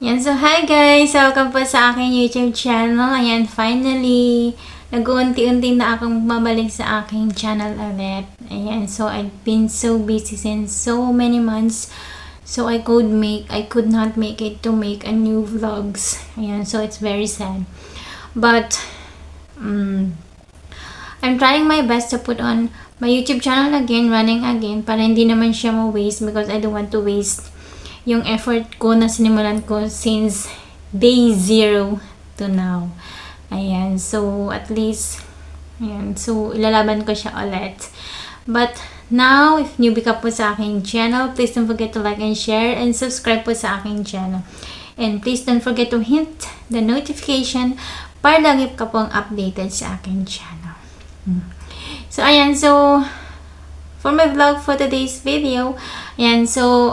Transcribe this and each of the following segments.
Yan, so hi guys! Welcome po sa aking YouTube channel. Ayan, finally, nag-uunti-unti na akong mabalik sa aking channel ulit. Ayan, so I've been so busy since so many months. So I could not make it to make a new vlogs. Ayan, so it's very sad. But, I'm trying my best to put on my YouTube channel again, running again, para hindi naman siya ma-waste because I don't want to waste yung effort ko na sinimulan ko since day 0 to now. Ayan, so at least, ayan, so ilalaban ko siya ulit. But now, if newbie ka po sa aking channel, please don't forget to like and share and subscribe po sa aking channel. And please don't forget to hit the notification para lagi ka pong updated sa aking channel. So, ayan, so for my vlog for today's video, ayan, so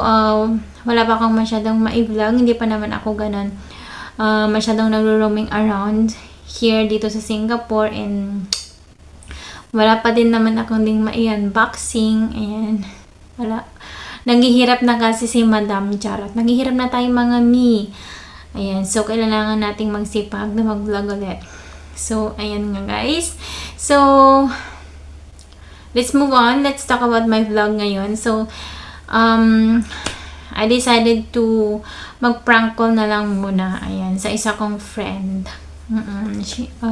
wala pa akong masyadong ma-vlog, hindi pa naman ako ganun masyadong nagro-roaming around here dito sa Singapore, and wala pa din naman akong ding ma-unboxing, and wala, naghihirap na kasi si Madam, charot, naghihirap na tayong mga mi, ayan, so kailangan nating magsipag na mag-vlog ulit. So ayan nga guys, so let's move on. Let's talk about my vlog ngayon. So, I decided to mag-prank call na lang muna. Ayan, sa isa kong friend.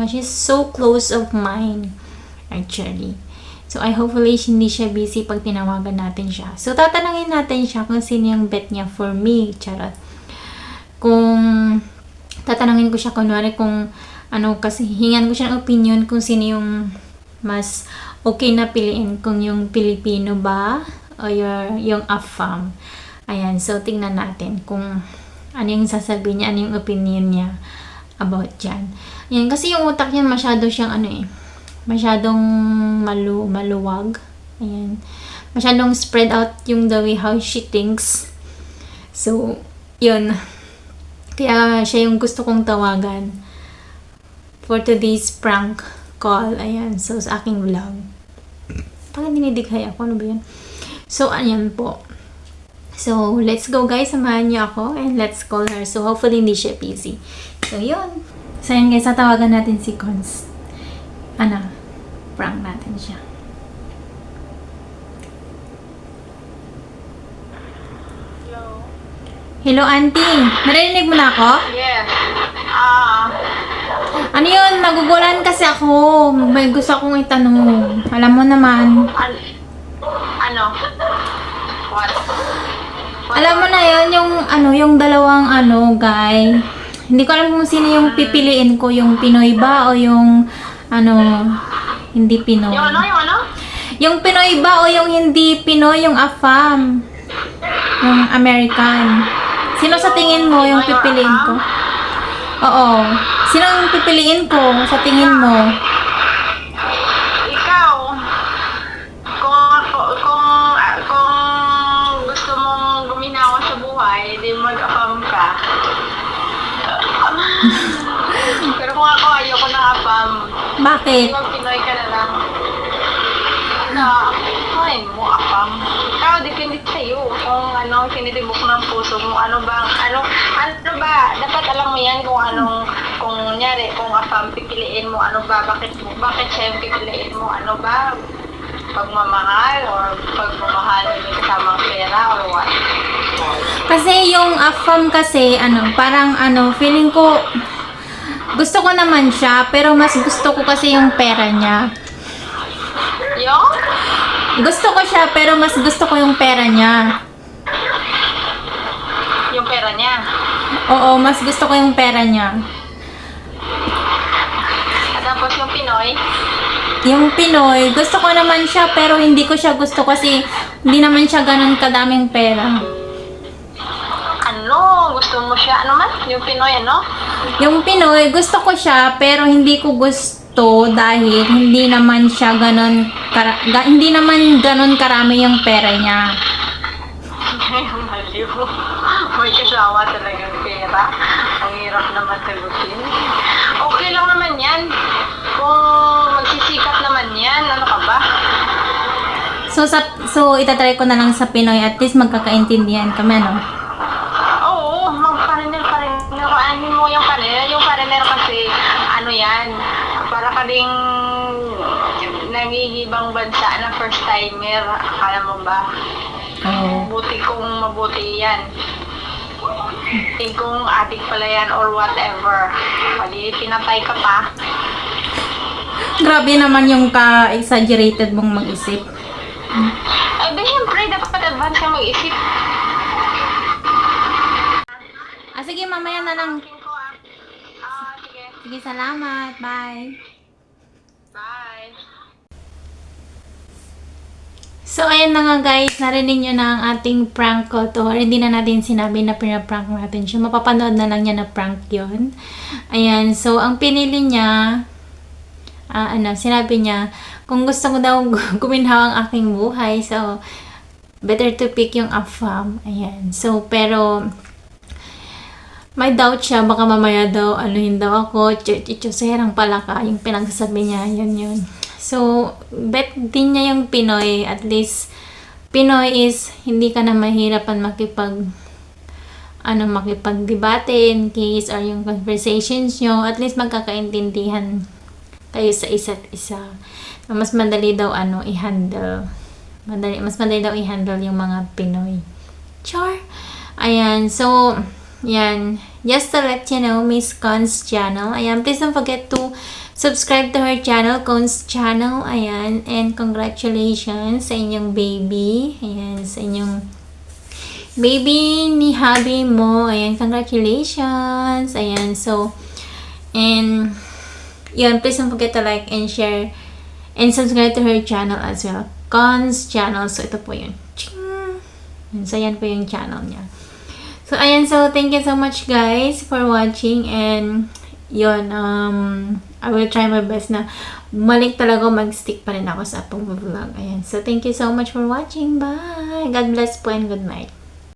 She's so close of mine, actually. So, hopefully, hindi siya busy pag tinawagan natin siya. So, tatanungin natin siya kung sino yung bet niya for me. Charot. Kung tatanungin ko siya, kunwari kung ano, kasi hingan ko siya ng opinion kung sino yung mas okay na piliin, kung yung Pilipino ba o yung AFAM. Ayan, so tingnan natin kung ano yung sasabihin niya, ano yung opinion niya about dyan. Ayan, kasi yung utak niya masyado siyang masyadong maluwag. Ayan, masyadong spread out yung the way how she thinks. So, yun. Kaya siya yung gusto kong tawagan for today's prank call. Ayan, so sa aking vlog. Parang dinidighay ako, ano ba yun? So, ayan po. So, let's go guys, samahan niyo ako and let's call her. So, hopefully hindi siya busy. So, yun. So, ayan guys, tatawagan natin si Cons. Prank natin siya. Hello? Hello, auntie. Narinig mo na ako? Yes. Ano yun? Nagugulan kasi ako. May gusto akong itanong. Alam mo naman. Ano? What? Alam mo na yun, yung dalawang guy. Hindi ko alam kung sino yung pipiliin ko. Yung Pinoy ba o yung, hindi Pinoy. Yung ano? Yung ano? Yung Pinoy ba o yung hindi Pinoy, yung AFAM? Yung American. Sino sa tingin mo yung pipiliin ko? Oo. Sino yung pipiliin ko sa tingin mo? Ikaw. Kung gusto mong guminawa sa buhay, di mag-apam ka. Pero kung ako, ayoko na apam. Bakit? Mag-Pinoy ka na lang. Ay mo, apam. Ikaw, depende sa'yo. Kung kinitibok ng puso mo, ano ba, dapat alam mo yan kung nyari, kung apam pipiliin mo, bakit siya yung pipiliin mo, pagmamahal, or pagmamahal may kasamang pera, or what? Kasi yung AFAM kasi, parang feeling ko, gusto ko naman siya, pero mas gusto ko kasi yung pera niya. Yung? Gusto ko siya, pero mas gusto ko yung pera niya. Yung pera niya. Oo, mas gusto ko yung pera niya. At tapos yung Pinoy, Yung Pinoy, gusto ko naman siya, pero hindi ko siya gusto kasi hindi naman siya ganun kadaming pera. gusto mo siya, yung Pinoy, Yung Pinoy, gusto ko siya, pero hindi ko gusto dahil hindi naman siya ganun, hindi naman ganun karami yung pera niya. Maliw. May kasama talagang pera. Ang hirap naman sagutin. Okay lang naman yan. Kung magsisikap naman yan, ano ka ba? So itatry ko na lang sa Pinoy, at least magkakaintindihan kami, Oo, magparinil pa rin Hayaan mo yung foreigner. Yung foreigner kasi, ano yan, para ka ding nangigibang bansa na first timer. Akala mo ba? Oo. Buti kung mabuti yan. Kung adik pala yan or whatever. Pali, pinatay ka pa. Grabe naman yung ka-exaggerated mong mag-isip. Ay, di syempre, dapat advance ka mag-isip. Sige, mamaya na lang. Ko, sige. Sige, salamat. Bye. Bye. So, ayan na nga guys, narinig nyo na ang ating prank call to her. Hindi na natin sinabi na pinaprank natin siya. Mapapanood na lang niya na prank yon. Ayan, so ang pinili niya, sinabi niya, kung gusto ko daw guminhaw ang aking buhay, so, better to pick yung AFAM. Ayan, so, pero, may doubt siya, baka mamaya daw, anuhin daw ako, serang pala ka, yung pinagsasabi niya, yun. So, bet din niya yung Pinoy. At least, Pinoy is, hindi ka na mahirapan makipag-debate in case or yung conversations nyo. At least, magkakaintindihan kayo sa isa't isa. Mas madali daw, i-handle. Mas madali daw i-handle yung mga Pinoy. Char! Ayan, so, yan. Just to let you know, Miss Con's channel. Ayan, please don't forget to subscribe to her channel, Con's channel. Ayan, and congratulations sa inyong baby. Ayan, sa inyong baby ni hubby mo. Ayan, congratulations. Ayan, so, and, yun, please don't forget to like and share and subscribe to her channel as well. Con's channel. So, ito po yun. Ching! So, yan po yung channel niya. So, ayan. So, thank you so much, guys, for watching. And, yun, I will try my best na bumalik talaga, mag-stick pa rin ako sa pag-vlog. Ayan. So, thank you so much for watching. Bye! God bless po and good night.